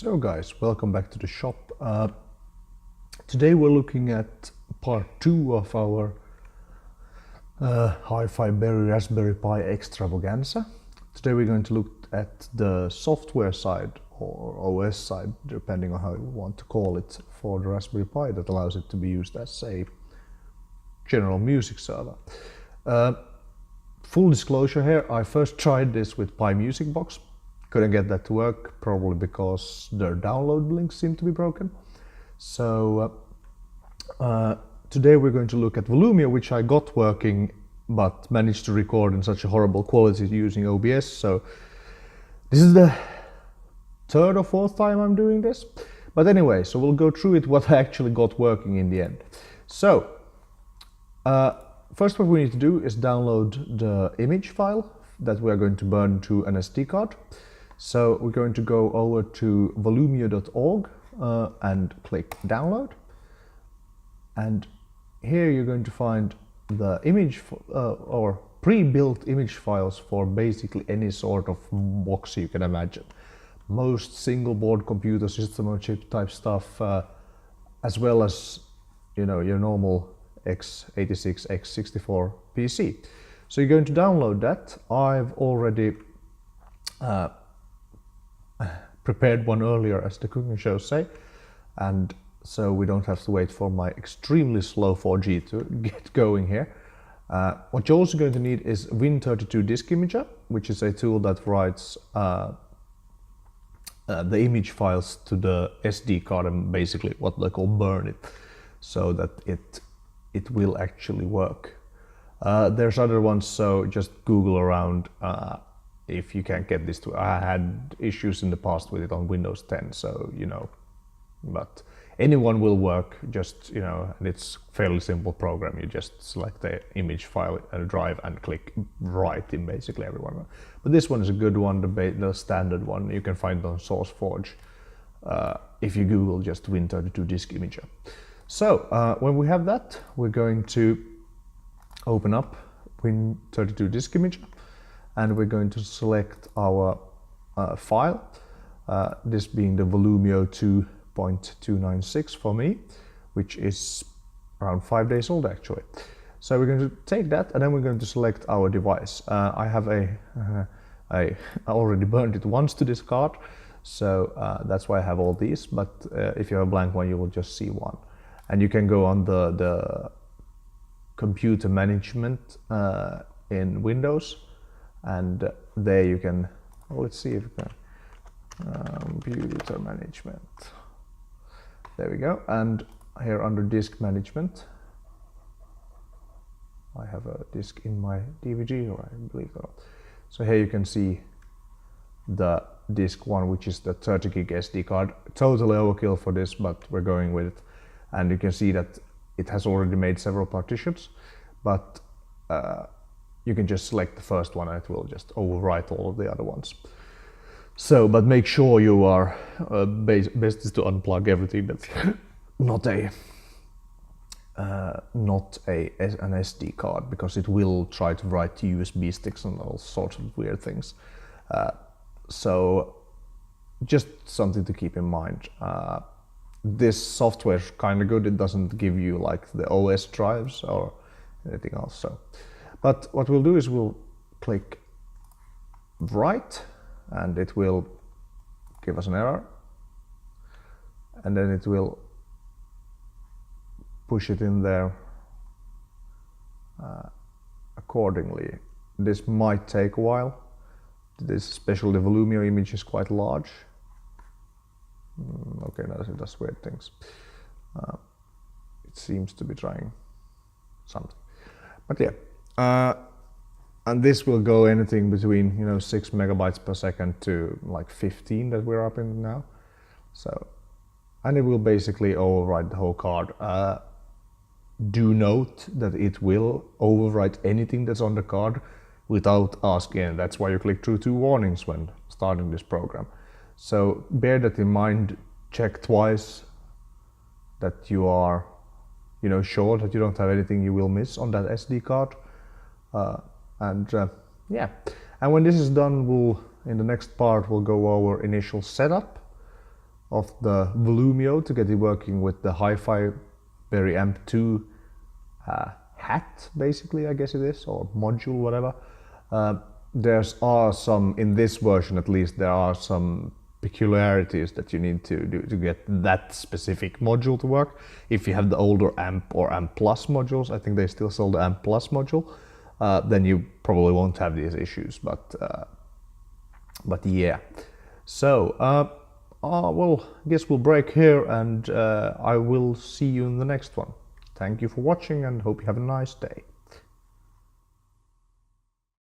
So guys, welcome back to the shop. Today we're looking at part 2 of our Hi-Fi Berry Raspberry Pi extravaganza. Today we're going to look at the software side or OS side, depending on how you want to call it, for the Raspberry Pi that allows it to be used as a general music server. Full disclosure here, I first tried this with Pi Music Box. Couldn't get that to work, probably because their download links seem to be broken. So today we're going to look at Volumio, which I got working but managed to record in such a horrible quality using OBS. So this is the third or fourth time I'm doing this. But anyway, so we'll go through it, what I actually got working in the end. So first what we need to do is download the image file that we are going to burn to an SD card. So we're going to go over to volumio.org and click download. And here you're going to find the image or pre-built image files for basically any sort of box you can imagine. Most single board computer system on chip type stuff, as well as your normal x86, x64 PC. So you're going to download that. I've already prepared one earlier, as the cooking shows say, and so we don't have to wait for my extremely slow 4G to get going here. What you're also going to need is Win32 Disk Imager, which is a tool that writes the image files to the SD card and basically what they call burn it, so that it will actually work. There's other ones, so just Google around if you can't get this to. I had issues in the past with it on Windows 10, so but anyone will work. Just and it's fairly simple program. You just select the image file and drive and click write in basically everyone. But this one is a good one, the standard one. You can find it on SourceForge if you Google just Win32 Disk Imager. So when we have that, we're going to open up Win32 Disk Imager, and we're going to select our file, this being the Volumio 2.296 for me, which is around 5 days old actually. So we're going to take that, and then we're going to select our device. I have I already burned it once to this card, so that's why I have all these, but if you have a blank one, you will just see one. And you can go on the computer management in Windows, and there you can, let's see if we can, computer management, there we go. And here under disk management, I have a disk in my DVG, or I believe or not. So here you can see the disk one, which is the 30 gig SD card. Totally overkill for this, but we're going with it. And you can see that it has already made several partitions, but you can just select the first one and it will just overwrite all of the other ones. So, but make sure you are, best is to unplug everything that's not an SD card, because it will try to write to USB sticks and all sorts of weird things. So just something to keep in mind. This software is kind of good. It doesn't give you like the OS drives or anything else. So, but what we'll do is we'll click write, and it will give us an error, and then it will push it in there accordingly. This might take a while. This, especially the Volumio image, is quite large. Okay, now it does weird things. It seems to be trying something, but yeah. And this will go anything between 6 megabytes per second to like 15 that we're up in now. So, and it will basically overwrite the whole card. Do note that it will overwrite anything that's on the card without asking. That's why you click through 2 warnings when starting this program. So bear that in mind. Check twice that you are, sure that you don't have anything you will miss on that SD card. Yeah. And when this is done, in the next part we'll go over initial setup, of the Volumio to get it working with the Hi-Fi Berry Amp 2 hat, basically, I guess it is, or module, whatever. There's are some, in this version at least, there are some peculiarities that you need to do to get that specific module to work. If you have the older Amp or Amp Plus modules, I think they still sell the Amp Plus module, then you probably won't have these issues, but yeah. So, well, I guess we'll break here, and I will see you in the next one. Thank you for watching, and hope you have a nice day.